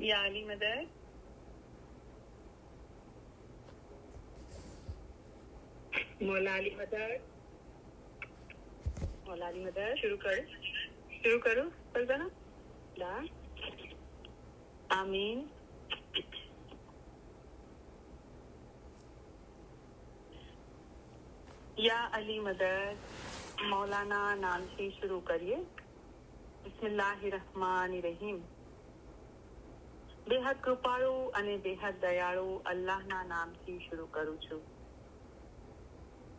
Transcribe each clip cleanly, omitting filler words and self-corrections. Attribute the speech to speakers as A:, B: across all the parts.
A: या अली मदद, मौला अली मदद, मौला अली मदद। शुरू करो फरजाना। ला आमीन। या अली मदद मौलाना नाम से शुरू करिए। બિસ્મિલ્લાહિર્રહમાનિર્રહીમ। બેહદ કૃપાળુ અને બેહદ દયાળુ અલ્લાહના નામથી શરૂ કરું છું।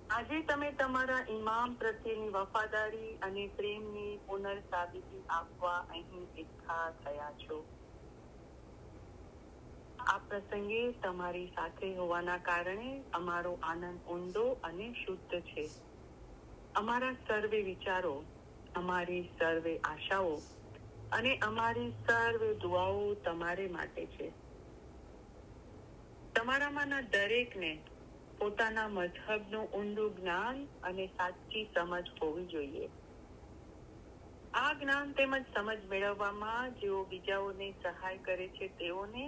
A: આજે તમે તમારા ઇમામ પ્રત્યેની વફાદારી અને પ્રેમની પુનર્સાબિતી આપવા અહીં એકઠા થયા છો। આ પ્રસંગે તમારી સાથે હોવાના કારણે અમારો આનંદ ઊંડો અને શુદ્ધ છે। અમારા સર્વે વિચારો, અમારી સર્વે આશાઓ અને અમારી સર્વે દુઆઓ તમારે માટે છે। તમારામાંના દરેકને પોતાના મઝહબનું ઊંડું જ્ઞાન અને સાચી સમજ હોવી જોઈએ। આ જ્ઞાન તેમજ સમજ મેળવવામાં જેઓ બીજાઓને સહાય કરે છે તેઓને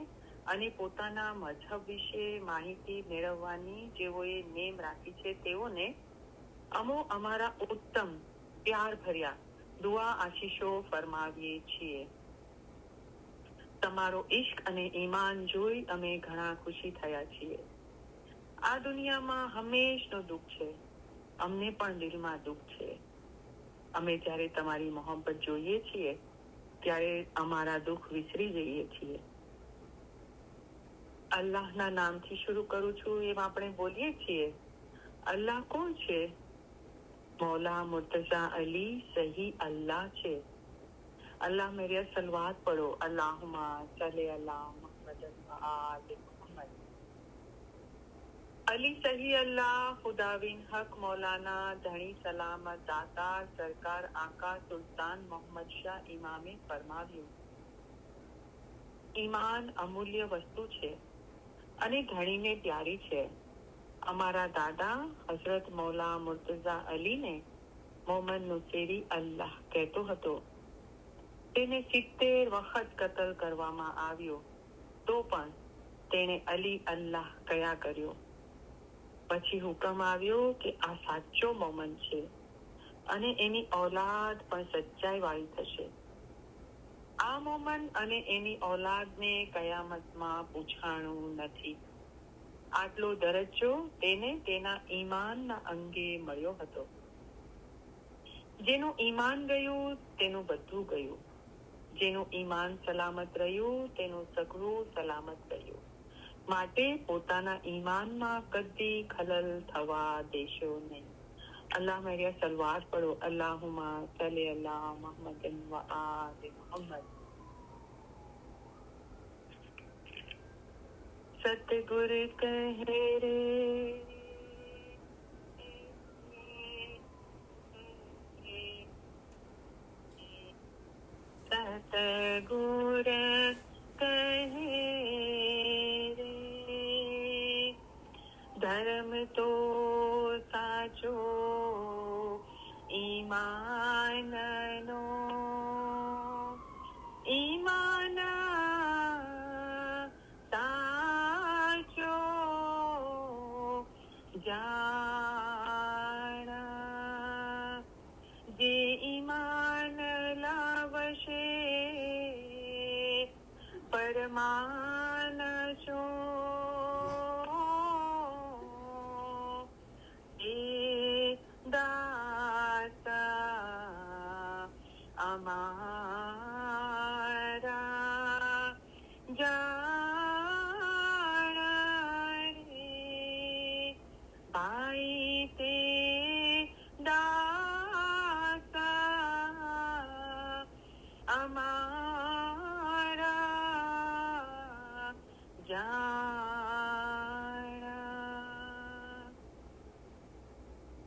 A: અને પોતાના મઝહબ વિશે માહિતી મેળવવાની જેઓએ નેમ રાખી છે તેઓને અમો અમારા ઉત્તમ પ્યાર ભર્યા દુઆ આશીષો ફરમાવીએ છીએ। તમારો ઇશ્ક અને ઈમાન જોઈ અમે ઘણા ખુશી થયા છીએ। આ દુનિયામાં હંમેશનું દુઃખ છે, અમને પણ દિલમાં દુઃખ છે। અમે જ્યારે તમારી મોહબ્બત જોઈએ છીએ ત્યારે અમારા દુઃખ વિસરી જઈએ છીએ। અલ્લાહના નામથી શરૂ કરું છું એમ આપણે બોલીએ છીએ। અલ્લાહ કોણ છે? मौला मुर्तजा अली सही अल्लाह छे। अल्लाह मेरे सलवात पढ़ो। अल्लाहुम्मा सल्ले अला मुहम्मद व आले मुहम्मद। अली सही अल्लाह खुदाविन हक मौलाना धनी सलामत दाता सरकार आका सुल्तान मोहम्मद शाह इमामे फरमाव्યું, ઈમાન અમૂલ્ય વસ્તુ છે અને ધણીને પ્યારી છે। અમારા દાદા હઝરત મૌલા મુર્તઝા અલીને મોહમ્મદ નુસેરી અલ્લાહ કહેતો હતો। તેને 70 વખત કતલ કરવામાં આવ્યો તો પણ તેણે અલી અલ્લાહ કયા કર્યો। પછી હુકમ આવ્યો કે આ સાચો મોમન છે અને એની ઔલાદ પણ સચ્ચાઈ વાળી થશે। આ મોમન અને એની ઔલાદને કયામતમાં પૂછાણું નથી। આટલો દરજ્જો તેને તેના ઈમાનના અંગે મળ્યો હતો। જેનું ઈમાન ગયું તેનું બધું ગયું, જેનું ઈમાન સલામત રહ્યું તેનું સઘળું સલામત રહ્યું। માટે પોતાના ઈમાનમાં કદી ખલલ થવા દેશો નહીં। અલ્લાહ મેરિયા સલવાત પડો। અલ્લાહુમ્મા સલ્લી અલા મુહમ્મદ વ આલે મુહમ્મદ। सतगुर कहे रे सतगुर कहे रे धर्म तो साचो ईमाननो ईमान જાણ જે ઈમાન લાવશે પરમાન છો એ દાતા અમારા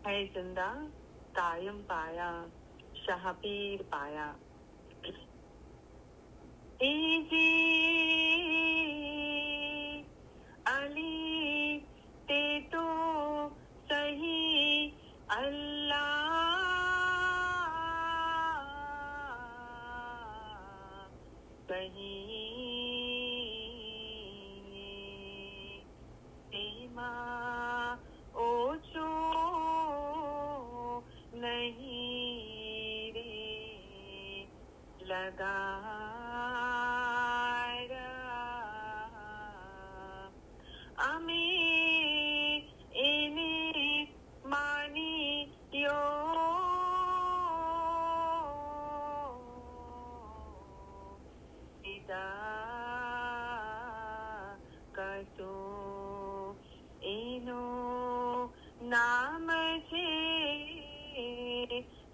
A: है जिंदा कायम पाया शाहपीर पाया। जी अली ते तो सही अल्लाह सही માં ઓછો નહીં રે લગારા અમે એને માન્યો પિતા કસો એનો નામ છે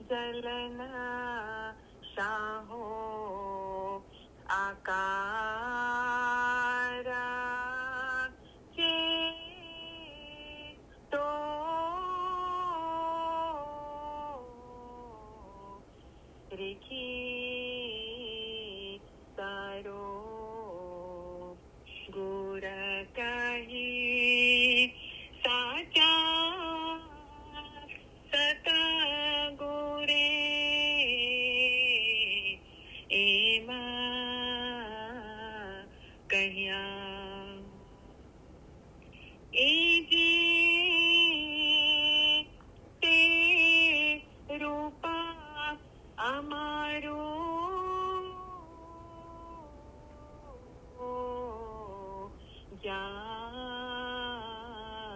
A: જલના શાહો આકારા છે તો રેખી તારો ગુર કહી સાચા સતગુરે એમાં કહ્યા એ જે તે રૂપા અમારું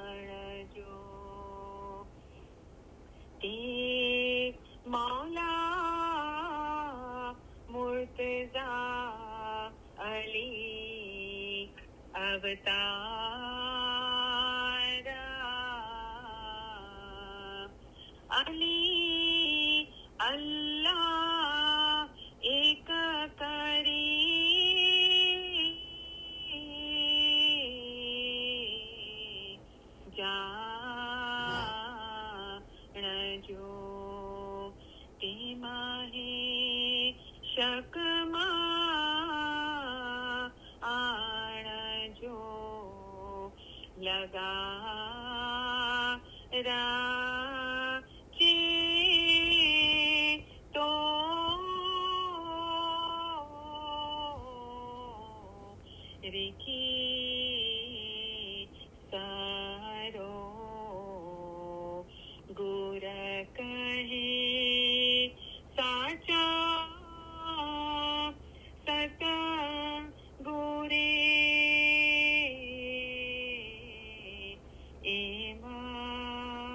A: જાણજો તે મૌલા મુર્તઝા અલી અવતારા અલી અલ્લાહ એક કરી જાણજો તેમાં હે શકમાં આણજો લગારા છે તો રેખી સારો ગુર કહે સાચા સત ગુરે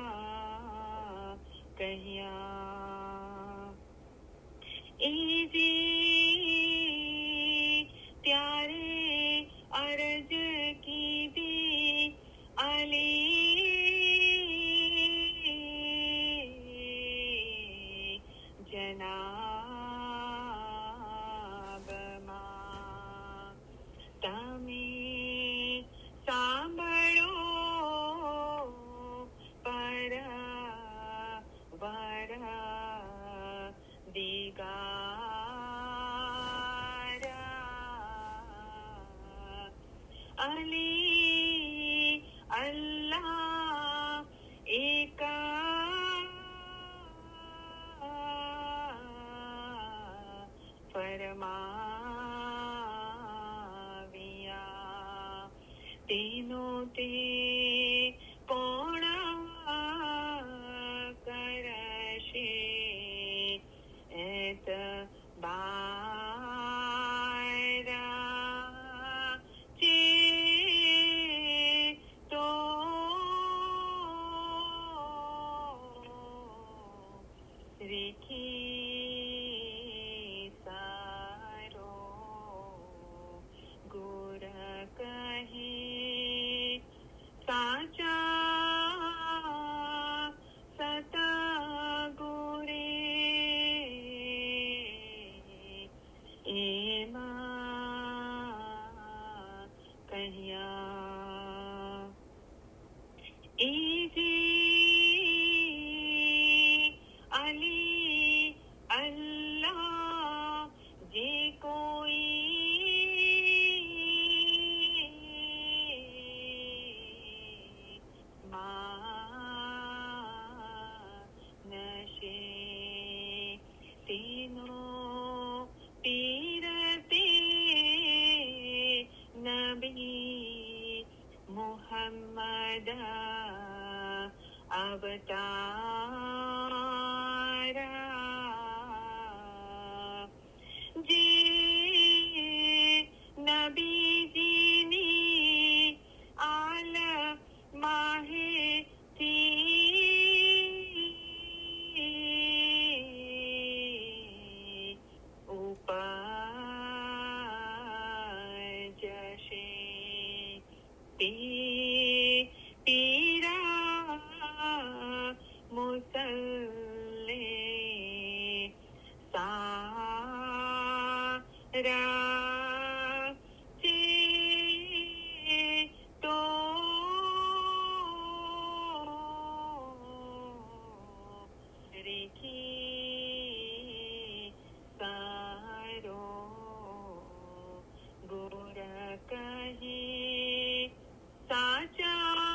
A: એમાં કહ્યા એ જે ત્યારે અરજ કીધી અલી જનાબમાં તમે સાંભળો પરવરા દિગારા અલી અલ્લાહ એકા ફરમાવ્યા તેનો તે કોણ કરશે એતબારા છે તો રેખી સારો ગુર કહે સાચા સત ગુરે એમાં કહ્યા એ જે અલી અલ્લાહ જે કોઈ માનશે તેનો પીર તે નબી મોહમ્મદ અવતારા જે નબીજીની આલ માહેથી ઉપજશે પીરા મુસલ્લે સારા છે તો રેખી સારો ગુર કહે સાચા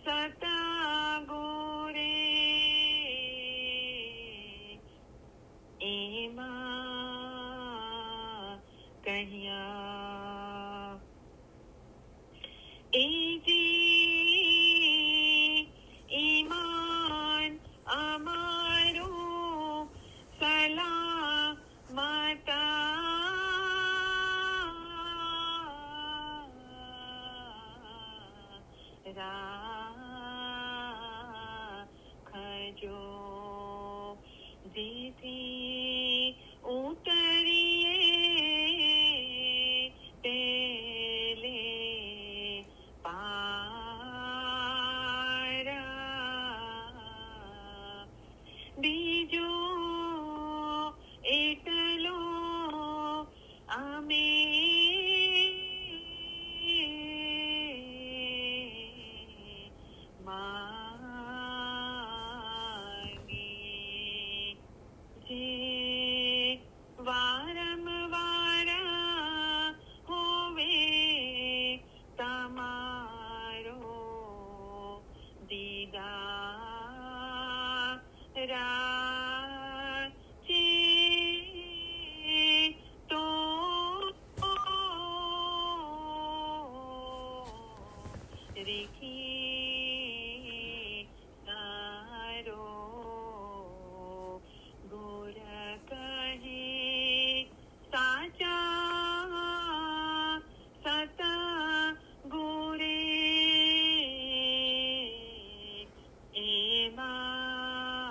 A: સતગુરે એમાં કહ્યા એજી ઈમાન અમારું સલામતા રાખજો જેથી ઉતરીએ પેલે પારા બીજો એટલો અમે માંગીએ જે વારંવાર હોવે તમારો દીદાર છે તો રેખી સારો ગુર કહે સાચા સત ગુરે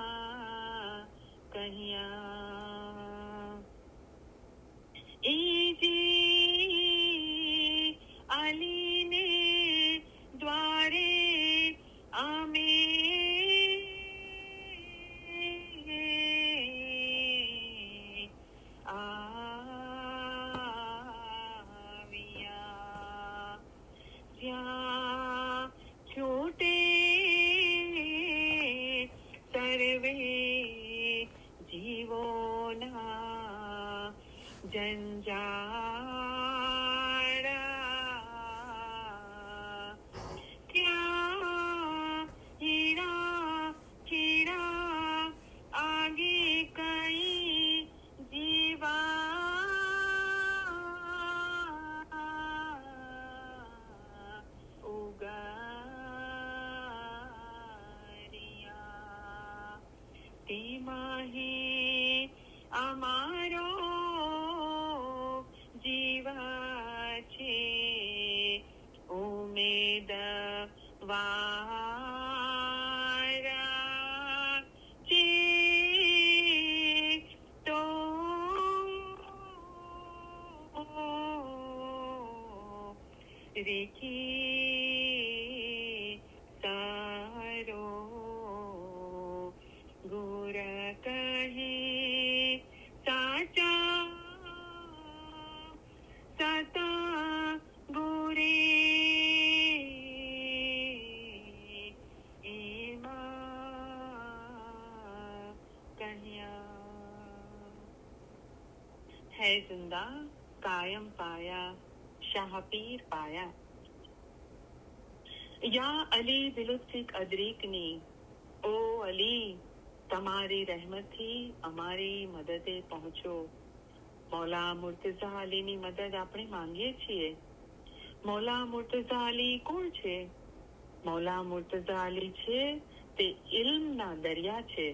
A: એમાં કહ્યા એજી અલીને દ્વારે અમે આવ્યા જ્યાં છૂટે સર્વે જીવોના જંજાળા ત્યાં હીરા ખીરા આગે કઈ જીવા ઉગારિયા તેમાં હે અમારો જીવા છે ઉમેદ વારા છે તો રેખી સારો ગુર કહે સાચા સતા ગુરે એમાં કહ્યા है जिंदा कायम पाया शाह पीर पाया યા અલી દિલુત્ફિક અદરીકની ઓ અલી તમારી રહેમતથી અમારી મદદે પહોંચો. મૌલા મુર્તઝા અલીની મદદ આપણે માંગીએ છીએ. મૌલા મુર્તઝા અલી કોણ છે? મૌલા મુર્તઝા અલી છે તે ઇલ્મના દરિયા છે.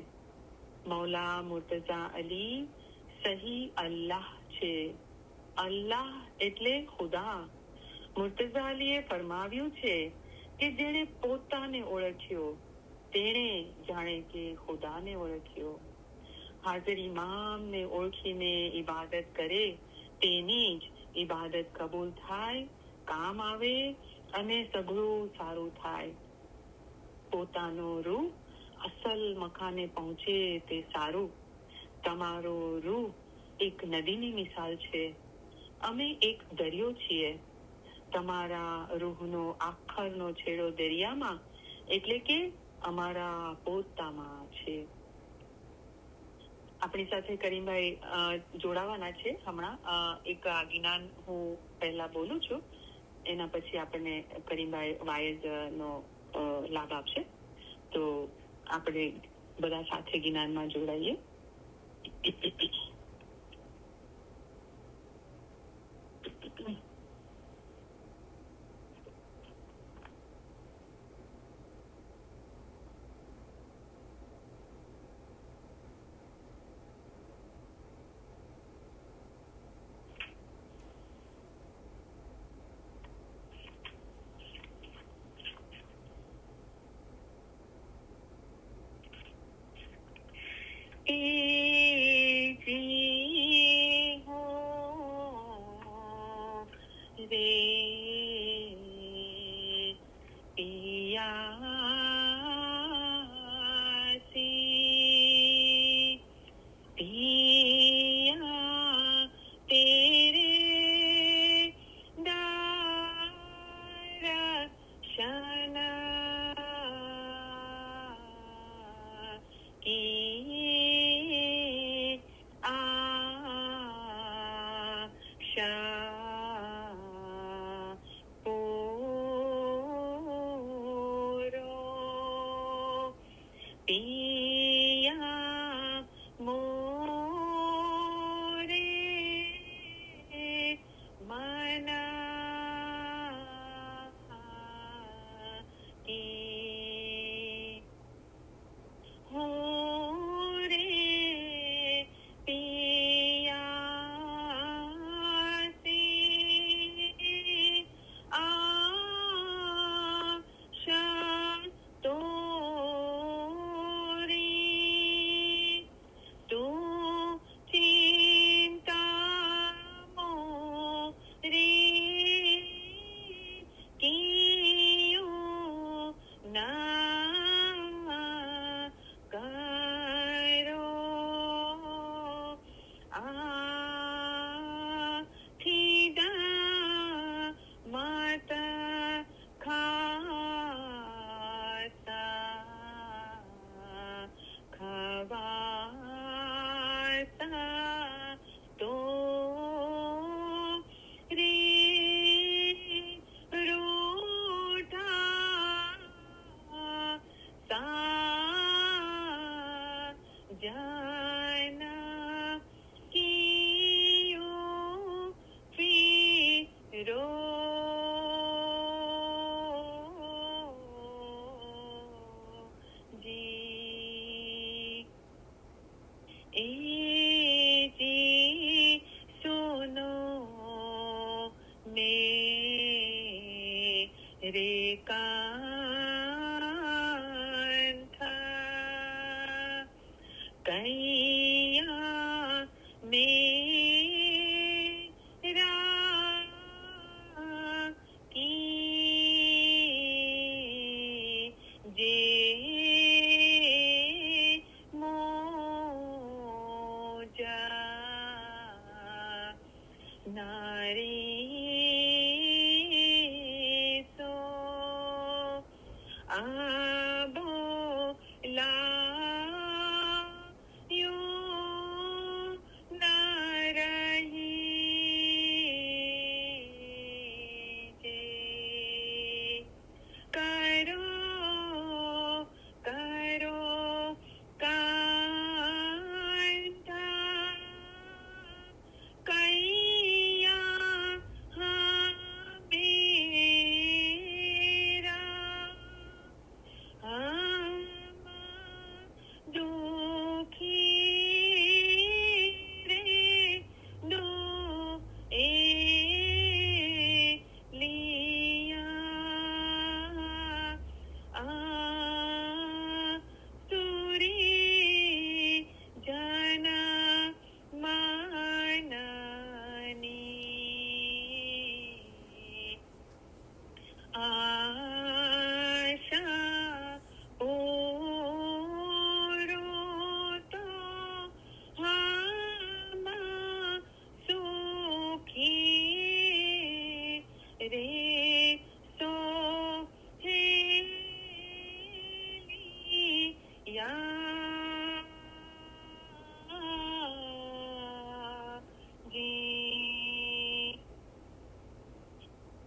A: મૌલા મુર્તઝા અલી સહી અલ્લાહ છે. અલ્લાહ એટલે ખુદા. મુર્તઝા અલીએ ફરમાવ્યું છે કે જેણે પોતાને ઓળખ્યો તેણે જાણે કે ખુદાને ઓળખ્યો. હાજર ઇમામને ઓળખીને ઇબાદત કરે તેની જ ઇબાદત કબૂલ થાય, કામ આવે અને સઘળું સારું થાય. પોતાનો રૂહ અસલ મકાને પહોંચે તે સારું. તમારો રૂહ એક નદીની મિસાલ છે. અમે એક દરિયો છીએ. તમારા રૂહનો આખરનો છેડો દરિયામાં એટલે કે અમારા પોતામાં છે. આપણી સાથે કરીમભાઈ જોડાવાના છે હમણાં. એક જ્ઞાન હું પહેલા બોલું છું, એના પછી આપણને કરીમભાઈ વાયઝ નો લાભ આપશે. તો આપણે બધા સાથે જ્ઞાનમાં જોડાઈએ.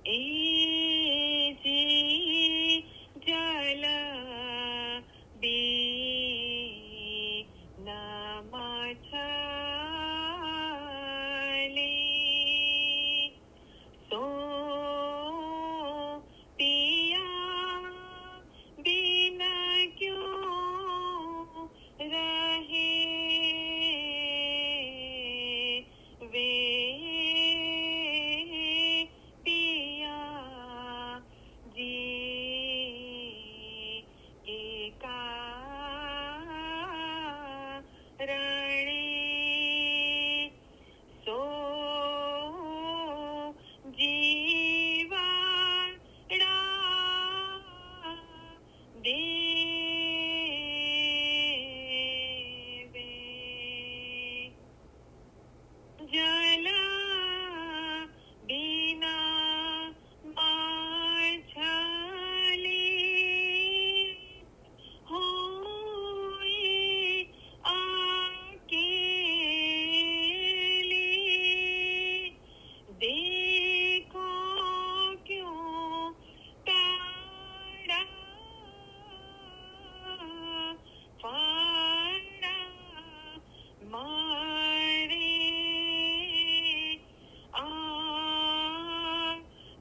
A: એ જી જલ બીના માછલી સો પિયા बिना क्यों रहे वे पिया जी के कारणे सो जीवाड़ा देवे जला बिना माछली होई अकेली देखो क्यों ताड़ा फाड़ा मारे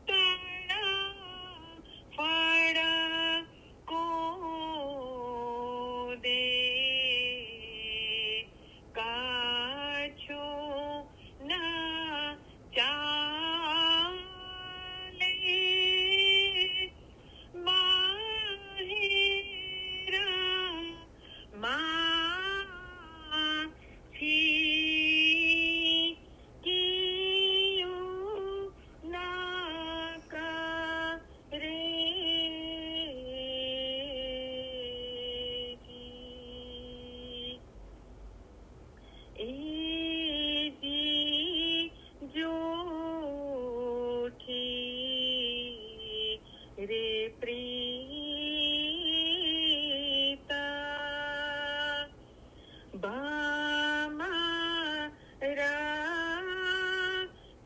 A: ताड़ा फाड़ा को दे काछो ना चाले माहिरा माछी किયું ના કરે જી એ જી જોઠી રે પ્રીતા બામારા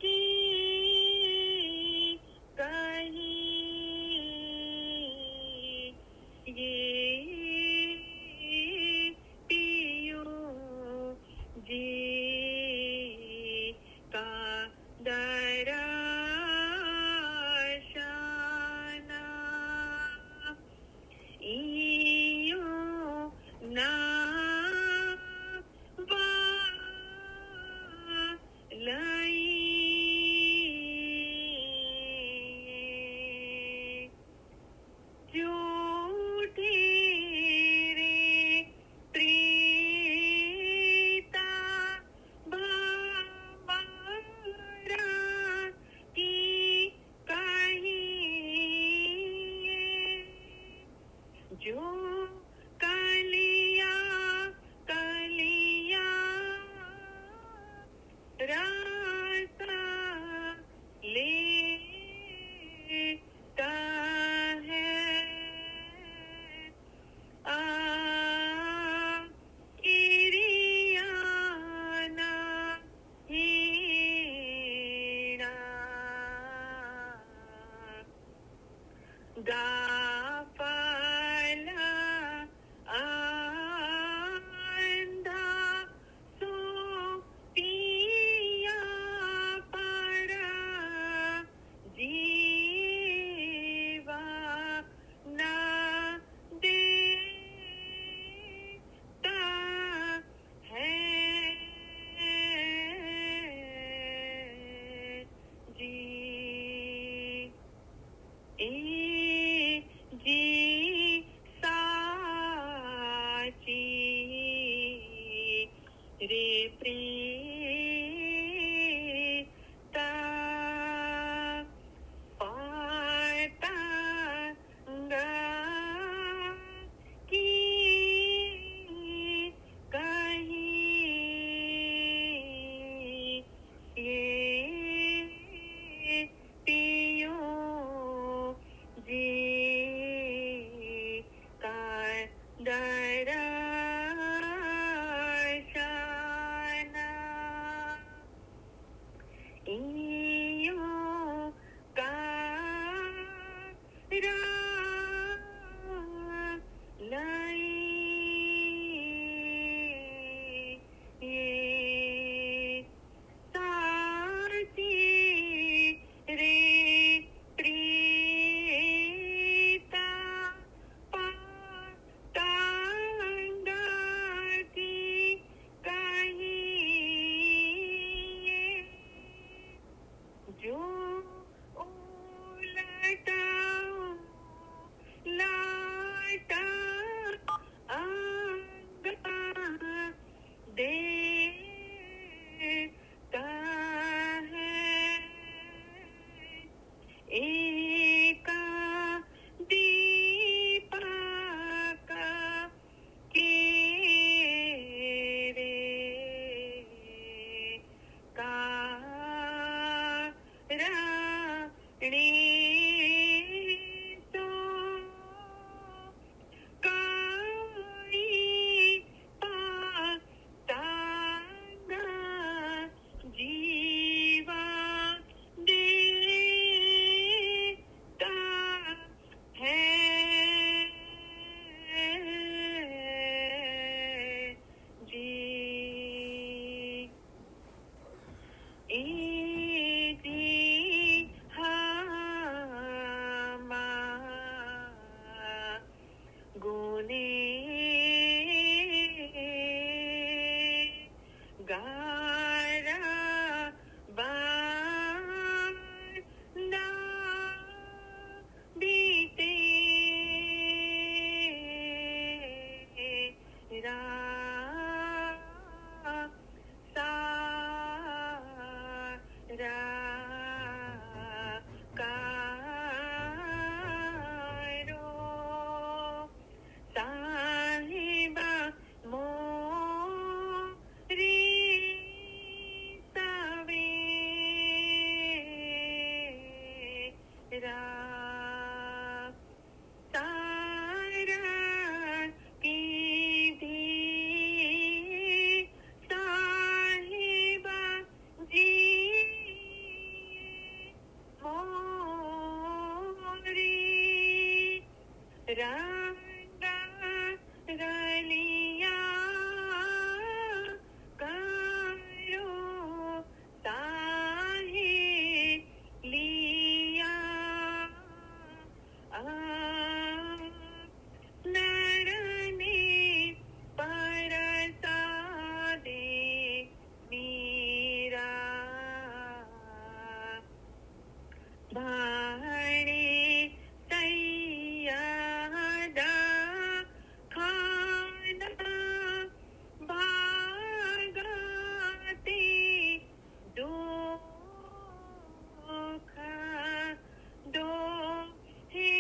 A: કી કહી ये पियो जी का दराशाना ઈયો ના લઈ જૂઠી રે પ્રીતા ભામારા કી કહીએ જો કલિયા કલિયા રાસા લેતા હૈ આ કિરિયાના હીણા ગાફલા આંધા સો પિયા પડા જીવા ના દેતા હૈ જી એ जो उलटा लाटा आंगा देता है एका दीपका केरे कारणे तो काळी पातांगा जीवा देता है जी इतिहामा गुने गारा बांदा बीते रा सारा कारो साहिबा मोरी सवेरा सारा कीधी साहिबा जी मोरी रंगा रलिया करो साहे लिया नरने परसा दे मीरा भाणे सैयदा खाना भागते दुख दो हे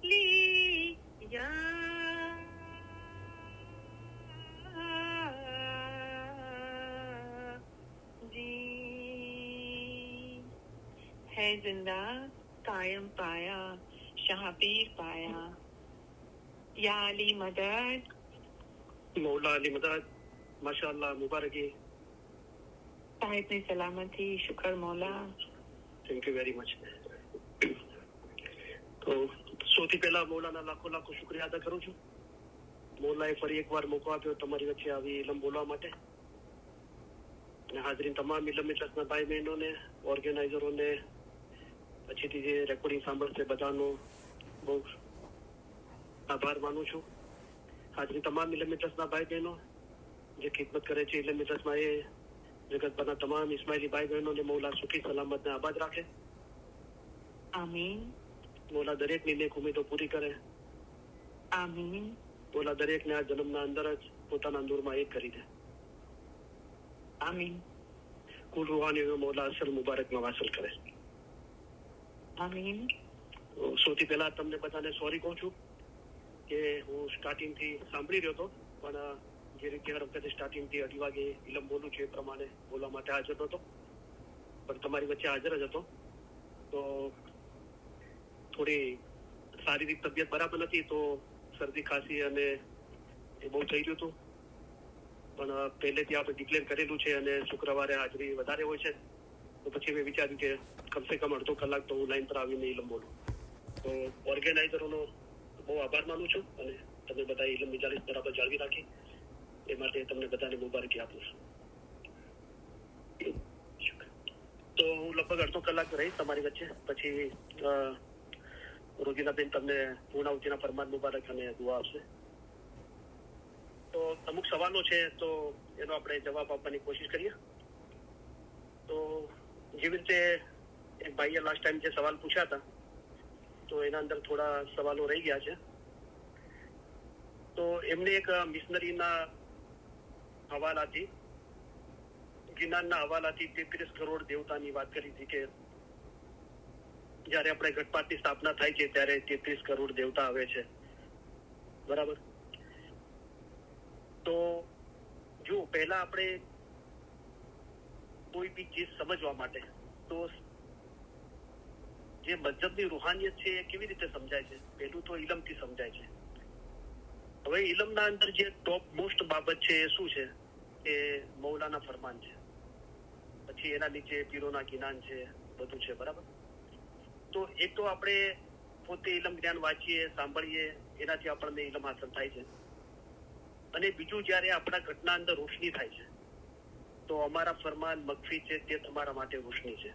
A: लिया जी है जिंदा कायम पाया शाहपीर पाया या अली मदद
B: मौला अली मदद माशाअल्लाह मुबारक है
A: साहिब ने सलामती शुक्र मौला
B: થેન્ક યુ વેરી મચ તો સૌથી પહેલા મૌલાના લાખો લાખો શુક્રિયા અદા કરું છું મૌલાએ ફરી એકવાર મોકો આપ્યો તમારી વચ્ચે આવી ઇલમ બોલવા માટે અને હાજરીન તમામ ઇલમ ટ્રસ્ટના ભાઈ બહેનોને ઓર્ગેનાઇઝરોને પછીથી જે રેકોર્ડિંગ સાંભળશે બધાનો બહુ આભાર માનું છું હાજરી તમામ ઇલમ ટ્રસ્ટના ભાઈ બહેનો જે ખિદમત કરે છે ઇલમ ટ્રસ્ટમાં એ જગતભરના તમામ ઇસ્માઇલી ભાઈ બહેનોને મૌલા સુખી સલામતને આબાદ રાખે
A: आमीन
B: મૌલા દરેકની નેક ઉમેદો પૂરી કરે
A: आमीन
B: મૌલા દરેકને આ જન્મના અંદર જ પોતાના નૂરમાં એક કરી દે
A: आमीन
B: કુલ રૂહાનીઓ મૌલા અસલ મુબારકમાં વાસલ કરે
A: आमीन
B: સૌથી પહેલા તમને બધાને સોરી કહું છું કે હું સ્ટાર્ટિંગથી સાંભળી રહ્યો હતો પણ જે રીતે હર વખતે સ્ટાર્ટિંગથી 2:30 વાગે ઇલમ બોલું છું એ પ્રમાણે બોલવા માટે હાજર નહોતો પણ તમારી વચ્ચે હાજર જ હતો તો થોડી શારીરિક તબિયત બરાબર નથી તો શરદી ખાંસી અને એ બહુ થઈ ગયું હતું પણ પહેલેથી આપણે ડિક્લેર કરેલું છે અને શુક્રવારે હાજરી વધારે હોય છે તો પછી મેં વિચાર્યું કે કમસે કમ અડધો કલાક તો હું લાઈન પર આવીને ઇલમ બોલું તો ઓર્ગેનાઇઝરોનો બહુ આભાર માનું છું અને તમે બધા ઇલમ મિજાલિસ બરાબર જાળવી રાખી એ માટે તમને બધાને મુબારકી આપું છું તો હું લગભગ અડધો કલાક રહીશ તમારી વચ્ચે પછી રોજીનાબેન તમને પૂર્ણાવતીના ફરમાન મુબારક અને દુઆ આપશે તો અમુક સવાલો છે તો એનો આપણે જવાબ આપવાની કોશિશ કરીએ તો જેવી રીતે એક ભાઈએ લાસ્ટ ટાઈમ જે સવાલ પૂછ્યા હતા તો એના અંદર થોડા સવાલો રહી ગયા છે. તો એમને એક મિશનરીના હવાલાથી, જ્ઞાનના હવાલાથી 33 કરોડ દેવતાની વાત કરી હતી કે જયારે આપણે ઘટપાટની સ્થાપના થાય છે ત્યારે 33 કરોડ દેવતા આવે છે, બરાબર. તો જો પહેલા આપણે કોઈ બી ચીજ સમજવા માટે તો જે મજહબની રૂહાનિયત છે એ કેવી રીતે સમજાય છે? પહેલું તો ઇલમથી સમજાય છે. હવે ઇલમના અંદર જે ટોપ મોસ્ટ બાબત છે એ શું છે? એ મૌલાના ફરમાન છે, પછી એના નીચે પીરોના કિનાન છે, બધું છે, બરાબર. તો એક તો આપણે પોતે ઇલમ જ્ઞાન વાંચીએ, સાંભળીએ, એનાથી આપણને ઇલમ હાંસલ થાય છે. અને બીજું, જયારે આપણા ઘટના અંદર રોશની થાય છે તો અમારા ફરમાન મકફી છે તે તમારા માટે રોશની છે.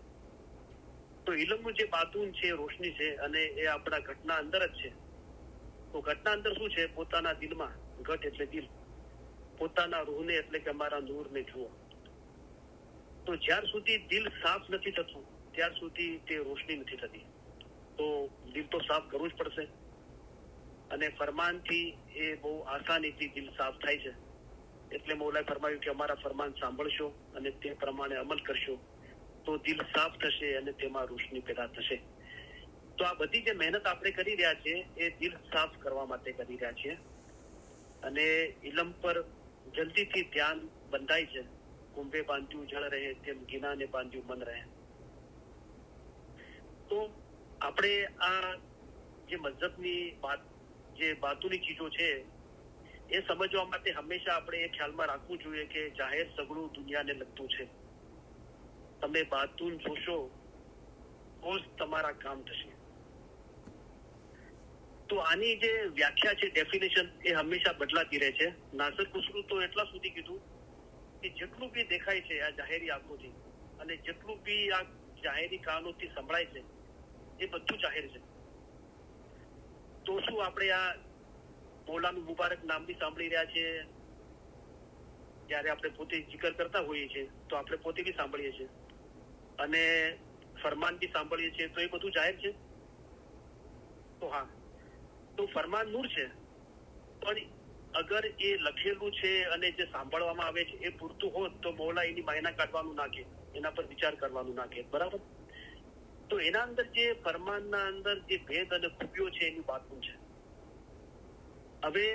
B: તો ઇલમનું જે બાતુન છે રોશની છે અને એ આપણા ઘટના અંદર જ છે. તો ઘટના અંદર શું છે? પોતાના દિલમાં, ઘટ એટલે દિલ, પોતાના રૂહને એટલે કે અમારા નૂરને જુઓ. તો જ્યાર સુધી દિલ સાફ નથી થતું ત્યાર સુધી તે રોશની નથી થતી. તો દિલ તો સાફ કરવું જ પડશે અને ફરમાનથી એ બહુ આસાનીથી દિલ સાફ થાય છે. એટલે મૌલાએ ફરમાવ્યું કે અમારા ફરમાન સાંભળશો અને તે પ્રમાણે અમલ કરશો તો દિલ સાફ થશે અને તેમાં રોશની પેદા થશે. તો આ બધી જે મહેનત આપણે કરી રહ્યા છીએ એ દિલ સાફ કરવા માટે કરી રહ્યા છીએ. અને ઇલમ પર જલ્દીથી ધ્યાન બંધાય છે. કુંભે બાંધ્યું જળ રહે તેમ ગિનાને બાંધ્યું મન રહે. તો આપણે આ જે મજહબની વાત, જે બાતુની ચીજો છે એ સમજવા માટે હંમેશા આપણે એ ખ્યાલમાં રાખવું જોઈએ કે જાહેર સગળું દુનિયાને લગતું છે. તમે બાતુન જોશો તો જ તમારા કામ થશે. તો આની જે વ્યાખ્યા છે, ડેફિનેશન, એ હંમેશા બદલાતી રહે છે. નાસર ખુસરો તો એટલા સુધી કીધું કે જેટલું બી દેખાય છે આ જાહેરી આંખોથી અને જેટલું બી આ જાહેરી કાનોથી સંભળાય છે એ બધું જાહેર છે. તો શું આપણે આ મૌલાનું મુબારક નામ બી સાંભળી રહ્યા છે, જયારે આપણે પોતે જિકર કરતા હોઈએ છીએ તો આપણે પોતે બી સાંભળીએ છીએ અને ફરમાન બી સાંભળીએ છીએ, તો એ બધું જાહેર છે. તો હા, તો ફરમાન નૂર છે, પણ અગર એ લખેલું છે અને જે સાંભળવામાં આવે છે એ પૂરતું હોત તો મૌલા એની માયના કાઢવાનું નાખે, એના પર વિચાર કરવાનું નાખે, બરાબર. તો એના અંદર જે ફરમાનના અંદર જે ભેદ અને ખૂબીઓ છે એની બાતું છે. હવે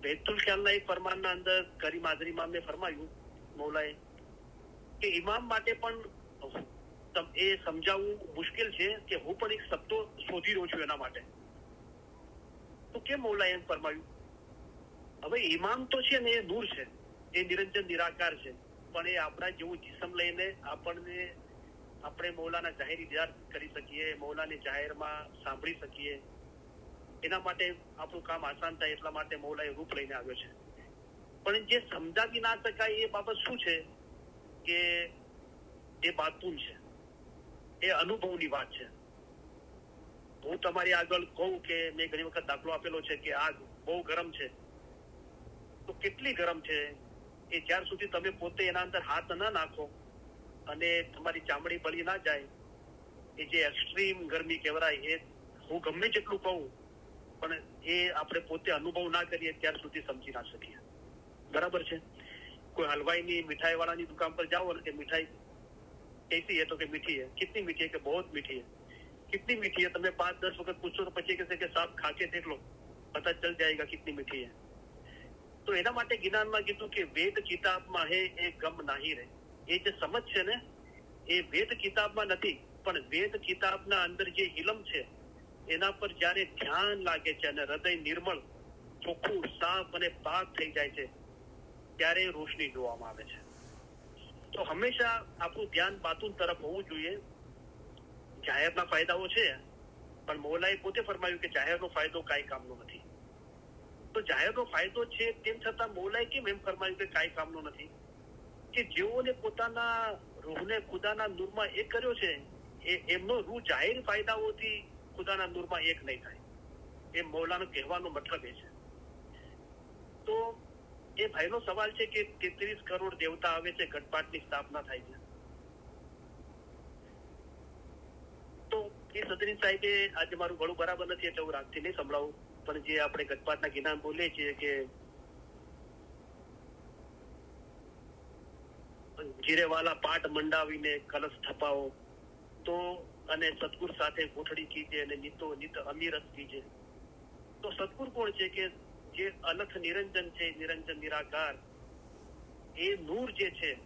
B: બેતુલ ખ્યાલના એક ફરમાનના અંદર કરીમ આદરી ઇમામને ફરમાયું મૌલાએ કે ઇમામ માટે પણ એ સમજાવવું મુશ્કેલ છે કે હું પણ એક શબ્દો શોધી રહ્યો છું એના માટે. તો કેમ મૌલાએ એમ ફરમાયું? હવે ઇમામ તો છે ને એ નૂર છે, એ નિરંજન નિરાકાર છે, પણ એ આપણા જેવું જીસમ લઈને આપણે મૌલાના જાહેરી દીદાર કરી શકીએ, મૌલાને જાહેરમાં સાંભળી શકીએ. એના માટે આપણું કામ આસાન થાય એટલા માટે મૌલાએ રૂપ લઈને આવ્યો છે. પણ જે સમજાવી ના શકાય એ બાબત શું છે કે એ બાતુન છે, એ અનુભવની વાત છે. હું તમારી આગળ કહું કે મેં ઘણી વખત દાખલો આપેલો છે કે આગ બહુ ગરમ છે, તો કેટલી ગરમ છે એ જ્યાર સુધી તમે પોતે એના અંદર હાથ ના નાખો અને તમારી ચામડી બળી ના જાય, એ જે એક્સ્ટ્રીમ ગરમી કહેવાય, એ હું ગમે જેટલું કહું પણ એ આપણે પોતે અનુભવ ના કરીએ ત્યાર સુધી સમજી ના શકીએ, બરાબર છે. કોઈ હલવાઈની મીઠાઈ વાળાની દુકાન પર જાઓ અને મીઠાઈ कैसी है तो कि मीठी है, कितनी मीठी है कि बहुत मीठी है, कितनी मीठी है તમે 5-10 વખત પૂછો તો પછી કહેશે કે સાહેબ ખાકે દેખ લો, પતા ચલ જાયેગા કિતની મીઠી है. તો એના માટે જ્ઞાનમાં કીધું કે વેદ કિતાબમાં હે એ ગમ નહીં રહે. એ જે સમજ છે ને એ વેદ કિતાબમાં નથી, પણ વેદ કિતાબના અંદર જે ઇલમ છે એના પર જયારે ધ્યાન લાગે છે અને હૃદય નિર્મળ, ચોખ્ખું, સાફ અને પાક થઈ જાય છે ત્યારે રોશની જોવામાં આવે છે. તો હંમેશા આપણું ધ્યાન બાતુન તરફ હોવું જોઈએ. જાહેરના ફાયદાઓ છે પણ મૌલાએ પોતે ફરમાયું કે જાહેરનો ફાયદો કાંઈ કામનો નથી. તો જાહેરનો ફાયદો છે તેમ છતાં મૌલાએ કેમ એમ ફરમાયું કે કાંઈ કામનો નથી? કે જેઓને પોતાના રૂહને ખુદાના નૂરમાં એક કર્યો છે એમનો રૂહ જાહેર ફાયદાઓથી ખુદાના નૂરમાં એક નહીં થાય. એ મૌલાનો કહેવાનો મતલબ એ છે. તો એ ભાઈનો સવાલ છે કે 33 કરોડ દેવતા આવે છે, ઘટપાટની સ્થાપના થાય છે. એ સદરી સાહેબે આજે મારું ગળું બરાબર નથી એટલે હું રાગથી નહીં સંભળાવું, પણ જે આપણે ગતપાતના ગીના બોલીએ છીએ કે જીરેવાલા પાટ મંડાવીને કલશ થપાવો તો અને સદગુર સાથે ગોઠડી કીજે અને નીતો નિત અમીરત કીજે. તો સદગુર કોણ છે કે જે અલખ નિરંજન છે, નિરંજન નિરાકાર, એ નૂર જે છે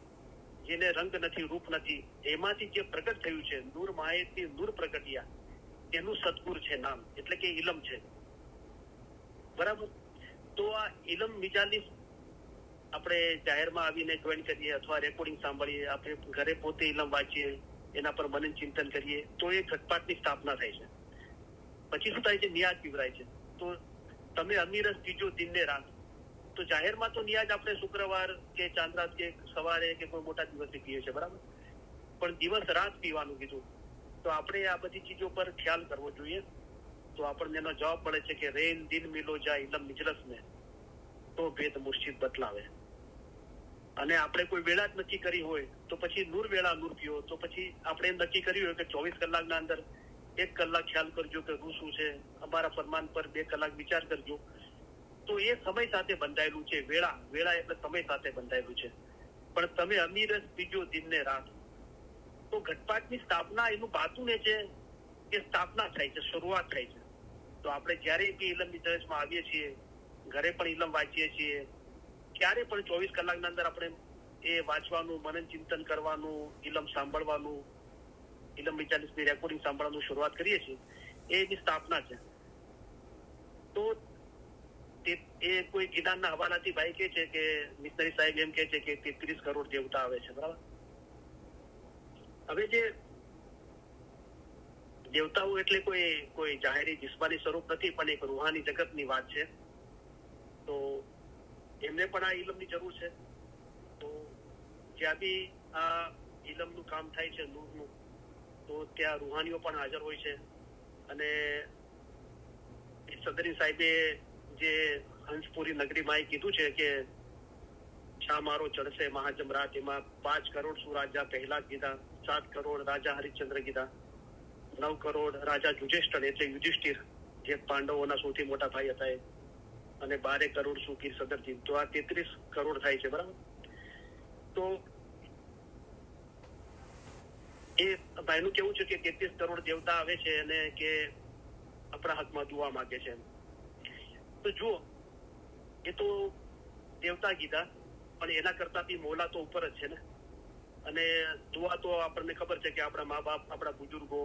B: જેને રંગ નથી રૂપ નથી એમાંથી જે પ્રગટ થયું છે નૂર માહિતી નૂર પ્રગટિયા, એનું સદગુર છે નામ, એટલે કે ઇલમ છે. બરાબર. તો આ ઇલમ મિજાલિસ આપણે જાહેરમાં આવીને જોઈન કરીએ અથવા રેકોર્ડિંગ સાંભળીએ, આપણે ઘરે પોતે ઇલમ વાંચીએ, એના પર મનન ચિંતન કરીએ તો એ ઘટપાટની સ્થાપના થાય છે. પછી શું થાય છે? નિયાજ પીવરાય છે. તો તમે અમીરસ પીજો દિન ને રાત. તો જાહેરમાં તો નિયાજ આપણે શુક્રવાર કે ચાંદ્રાત કે સવારે કે કોઈ મોટા દિવસે પીએ છીએ, બરાબર, પણ દિવસ રાત પીવાનું કીધું. તો આપણે આ બધી ચીજો પર ખ્યાલ કરવો જોઈએ. તો આપણને એનો જવાબ મળે છે કે રેન દિન મિલો જાય ઇલમ મિજલસ ને તો ભેદ મુર્શિદ બતલાવે. અને આપણે કોઈ વેળા જ નક્કી કરી હોય તો પછી નૂર વેળા નૂર પીઓ. તો પછી આપણે નક્કી કર્યું હોય કે 24 કલાકના અંદર 1 કલાક ખ્યાલ કરજો કે રૂ શું છે, અમારા ફરમાન પર 2 કલાક વિચાર કરજો. તો એ સમય સાથે બંધાયેલું છે. વેળા એટલે સમય સાથે બંધાયેલું છે. પણ તમે અમીરસ પીજો દિન ને રાત. તો ઘટપાટની સ્થાપના એનું બાતું ને છે કે સ્થાપના થાય છે, શરૂઆત થાય છે. તો આપણે જયારે બી ઇલમ મિજલસમાં આવીએ છીએ, ઘરે પણ ઇલમ વાંચીએ છીએ, ક્યારે પણ 24 કલાકના અંદર આપણે એ વાંચવાનું, મનન ચિંતન કરવાનું, ઇલમ સાંભળવાનું, ઇલમ મિજાલિસની રેકોર્ડિંગ સાંભળવાનું શરૂઆત કરીએ છીએ, એ એની સ્થાપના છે. તો એ કોઈ ગિનારના હવાલાથી ભાઈ કે છે કે મિસ્ટરી સાહેબ એમ કે છે કે 33 કરોડ દેવતા આવે છે, બરાબર. હવે જે દેવતાઓ એટલે કોઈ જાહેરી જિસ્માની સ્વરૂપ નથી, પણ એક રૂહાની જગતની વાત છે. તો એમને પણ આ ઇલમની જરૂર છે. તો જ્યાં બી આ ઇલમનું કામ થાય છે નૂરનું, તો ત્યાં રૂહાનીઓ પણ હાજર હોય છે. અને સદરી સાહેબે જે હંસપુરી નગરીમાં કીધું છે કે શા મારો ચડશે મહાજમ રાત, એમાં 5 કરોડ સુરાજા પહેલા કીધા, 7 કરોડ રાજા હરિશ્ચંદ્ર કીધા, 9 કરોડ રાજા યુધિષ્ઠિર એટલે યુધિષ્ઠિર જે પાંડવોના સૌથી મોટા ભાઈ હતા એ, અને 12 કરોડ સુકીર સદરજી. તો આ 33 કરોડ થાય છે, બરાબર. તો એ ભાઈનું કેવું છે કે 33 કરોડ દેવતા આવે છે અને કે આપણા હકમાં દુઆ માંગે છે. તો જુઓ, એ તો દેવતા કીધા, પણ એના કરતા બી મોલા તો ઉપર જ છે ને. અને દુઆ તો આપણને ખબર છે કે આપણા મા બાપ, આપણા બુજુર્ગો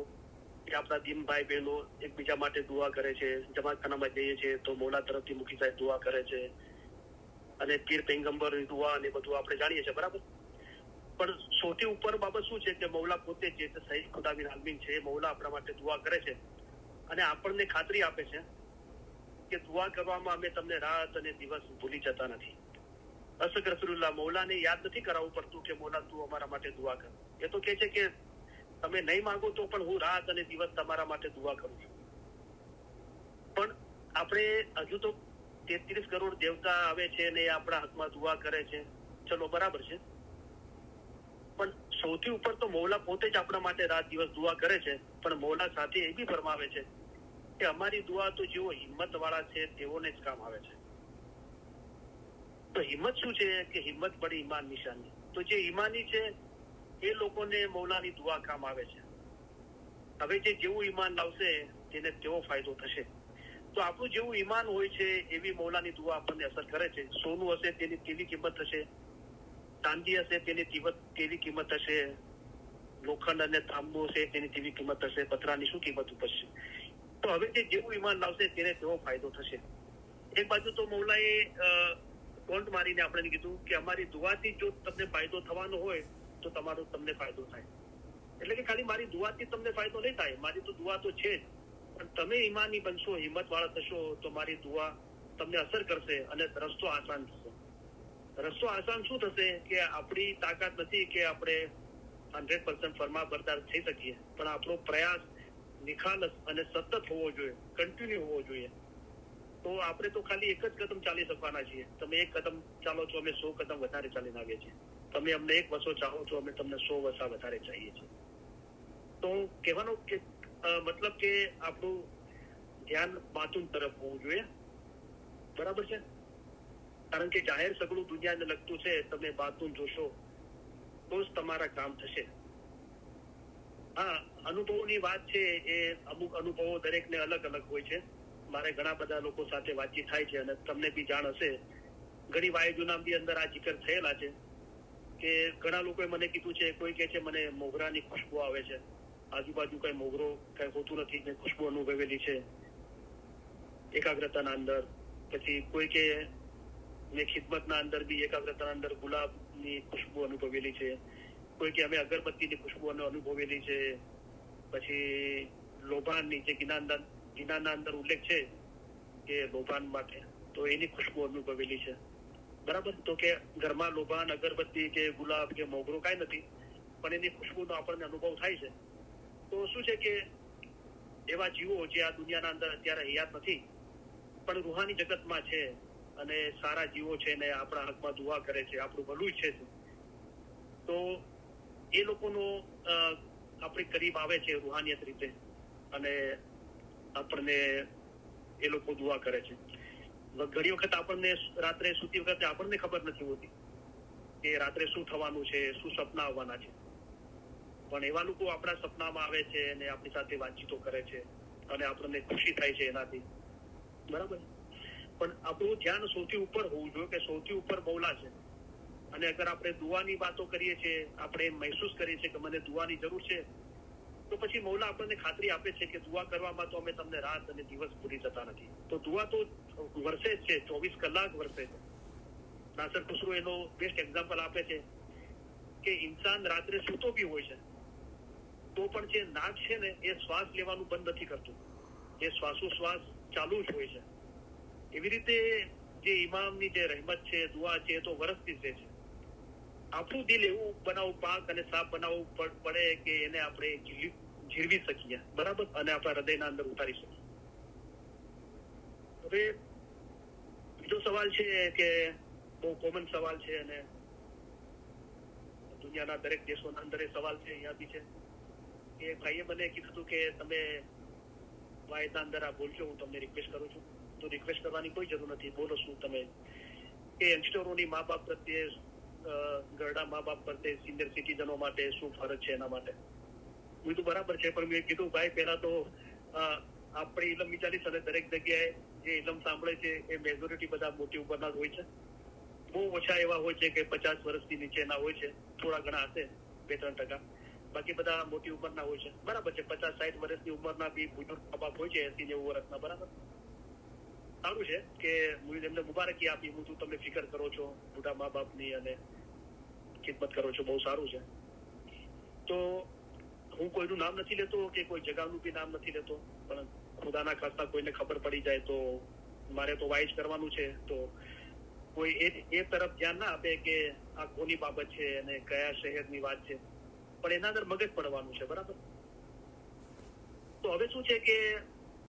B: કે આપણા દીન ભાઈ બહેનો એકબીજા માટે દુઆ કરે છે. જમાતખાનામાં જઈએ છીએ તો મોલા તરફથી મુખી સાહેબ દુઆ કરે છે, અને પીર પૈગંબર દુઆ અને બધું આપણે જાણીએ છીએ, બરાબર. પણ સૌથી ઉપર બાબત શું છે કે મૌલા પોતે જે સહીદ ખુદા બિન આલમીન છે, એ મૌલા આપણા માટે દુઆ કરે છે અને આપણને ખાતરી આપે છે કે દુઆ કરવામાં અમે તમને રાત અને દિવસ ભૂલી જતા નથી. અસક રસુલ્લાહ, મૌલાને યાદ નથી કરાવવું પડતું કે મૌલા તું અમારા માટે દુઆ કર. એ તો કે છે કે તમે નહીં માંગો તો પણ હું રાત અને દિવસ તમારા માટે દુઆ કરું છું. પણ આપણે હજુ તો 33 કરોડ દેવતા આવે છે ને આપણા હકમાં દુઆ કરે છે, ચલો બરાબર છે. પણ સૌથી ઉપર તો મૌલા પોતે જ આપણા માટે રાત દિવસ દુઆ કરે છે. પણ મૌલા સાથે એ બી ફરમાવે છે કે અમારી દુઆ તો જેઓ હિંમત વાળા છે તેઓને જ કામ આવે છે. તો હિંમત શું છે કે હિંમત બડી ઈમાન નિશાની. તો જે ઈમાની છે એ લોકોને મૌલાની દુઆ કામ આવે છે. હવે જે જેવું ઈમાન લાવશે તેને તેવો ફાયદો થશે. તો આપણું જેવું ઈમાન હોય છે એવી મૌલાની દુઆ આપણને અસર કરે છે. સોનું હશે તેની તેવી કિંમત હશે, ચાંદી હશે તેની તેવી કિંમત હશે, લોખંડ અને તાંબુ હશે તેની તેવી કિંમત હશે, પથરાની શું કિંમત ઉપજશે. તો હવે જે જેવું ઈમાન લાવશે તેને તેવો ફાયદો થશે. એક બાજુ તો મૌલાએ ટોન્ટ મારીને આપણે કીધું કે અમારી દુઆથી જો તમને ફાયદો થવાનો હોય તો તમારો તમને ફાયદો થાય. એટલે કે ખાલી મારી દુઆથી તમને ફાયદો નહીં થાય, મારી તો દુઆ તો છે જ, પણ તમે ઈમાની બનશો, હિંમત વાળા થશો તો મારી દુઆ તમને અસર કરશે અને રસ્તો આસાન થશે. રસ્તો આસાન શું થશે કે આપણી તાકાત નથી કે આપણે 100% ફરમા બરદાર થઈ શકીએ, પણ આપણો પ્રયાસ નિખાલસ અને સતત હોવો જોઈએ, કન્ટિન્યુ હોવો જોઈએ. તો આપણે તો ખાલી એક જ કદમ ચાલી શકવાના છીએ. તમે 1 કદમ ચાલો છો, અમે 100 કદમ વધારે ચાલીને આવીએ છીએ. તમે અમને 1 વસો ચાહો છો, અમે તમને 100 વસા વધારે ચાહીએ છીએ. તો કહેવાનો કે મતલબ કે આપણું ધ્યાન બાતુન તરફ હોવું જોઈએ, બરાબર છે? કારણ કે જાહેર સગળું દુનિયાને લગતું છે, તમે બાતુન જોશો તો જ તમારા કામ થશે. હા, અનુભવોની વાત છે એ અમુક અનુભવો દરેકને અલગ અલગ હોય છે. મારે ઘણા બધા લોકો સાથે વાતચીત થાય છે અને તમને બી જાણ હશે, ઘણી વાયુજુનામની અંદર આ જિકર થયેલા છે કે ઘણા લોકોએ મને કીધું છે, કોઈ કહે છે મને મોગરાની ખુશ્બુ આવે છે, આજુબાજુ કઈ મોગરો કઈ હોતું નથી, મેં ખુશ્બુ અનુભવેલી છે એકાગ્રતાના અંદર. પછી કોઈ કે મેં ખિદમતના અંદર બી એકાગ્રતાના અંદર ગુલાબની ખુશ્બુ અનુભવેલી છે, કોઈ કે અમે અગરબત્તીની ખુશ્બુ અનુભવેલી છે. પછી લોભાનની જે ગિનાના અંદર ઉલ્લેખ છે કે લોભાન માટે, તો એની ખુશ્બુ અનુભવેલી છે, બરાબર? તો કે ઘરમાં લોભાન, અગરબત્તી કે ગુલાબ કે મોગરો કાંઈ નથી, પણ એની ખુશ્બુનો આપણને અનુભવ થાય છે. તો શું છે કે એવા જીવો જે આ દુનિયાના અંદર અત્યારે હયાત નથી પણ રૂહાની જગતમાં છે અને સારા જીવો છે ને આપણા હકમાં દુઆ કરે છે, આપણું ભલું છે, તો એ લોકોનો આપણી કરીબ આવે છે રૂહાનિયત રીતે અને આપણને એ લોકો દુઆ કરે છે. ઘણી વખત આપણને રાત્રે સૂતી વખતે આપણને ખબર નથી હોતી કે રાત્રે શું થવાનું છે, શું સપના આવવાના છે, પણ એવા લોકો આપણા સપનામાં આવે છે અને આપણી સાથે વાતચીતો કરે છે અને આપણને ખુશી થાય છે એનાથી, બરાબર? પણ આપણું ધ્યાન સૌથી ઉપર હોવું જોઈએ કે સૌથી ઉપર મૌલા છે. અને અગર આપણે દુઆની વાતો કરીએ છીએ, આપણે મહેસૂસ કરીએ છીએ કે મને દુઆની જરૂર છે, તો પછી મૌલા આપણને ખાતરી આપે છે કે દુઆ કરવામાં તો અમે તમને રાત અને દિવસ ભૂલી જતા નથી. તો દુઆ તો વરસે જ છે, 24 કલાક વરસે છે. નાસર ખુસરો એનો બેસ્ટ એક્ઝામ્પલ આપે છે કે ઇન્સાન રાત્રે સૂતો બી હોય છે તો પણ જે નાક છે ને એ શ્વાસ લેવાનું બંધ નથી કરતું, એ શ્વાસોશ્વાસ ચાલુ જ હોય છે. એવી રીતે જે ઇમામની જે રહેમત છે, દુઆ છે, એ તો વરસતી જ છે. આપણું દિલ એવું બનાવવું પાક અને સાફ બનાવવું પડે કે એને આપણે જીરવી શકીએ, બરાબર? અને આપણા હૃદયના અંદર ઉતારી શકીએ. હવે બીજો સવાલ છે કે બહુ કોમન સવાલ છે અને દુનિયાના દરેક દેશોના અંદર એ સવાલ છે, અહીંયા બી છે કે ભાઈએ મને કીધું હતું કે તમે વાયદા અંદર આ બોલજો, હું તમને રિક્વેસ્ટ કરું છું. તો રિક્વેસ્ટ કરવાની કોઈ જરૂર નથી, બોલો શું તમે કે યંગસ્ટરોની મા બાપ પ્રત્યે, ઘરડા મા બાપ પ્રત્યે, સિનિયર સિટીઝનો માટે શું ફરજ છે એના માટે. હું તો બરાબર છે, પણ મેં કીધું ભાઈ પહેલા તો આપણે ઇલમ વિચારીશ અને દરેક જગ્યાએ જે ઇલમ સાંભળે છે એ મેજોરિટી બધા મોટી ઉંમરના જ હોય છે. બહુ ઓછા એવા હોય છે કે 50 વર્ષથી નીચેના હોય છે, થોડા ઘણા હશે 2-3%, બાકી બધા મોટી ઉંમરના હોય છે, બરાબર છે? 50-60 વર્ષની ઉંમરના બી બુજુર્ગ મા બાપ હોય છે, 80-90 વર્ષના, બરાબર? સારું છે કે હું એમને મુબારકી આપી, હું તમે ફિકર કરો છો બુઢા મા બાપની અને ખિદમત કરો છો, બહુ સારું છે. તો હું કોઈનું નામ નથી લેતો કે કોઈ જગાનું બી નામ નથી લેતો, પણ ખુદાના ખાસ્તા કોઈને ખબર પડી જાય તો મારે તો વાઇઝ કરવાનું છે. તો કોઈ એ તરફ ધ્યાન ના આપે કે આ કોની બાબત છે અને કયા શહેરની વાત છે, પણ એના અંદર મગજ પડવાનું છે, બરાબર? તો હવે શું છે કે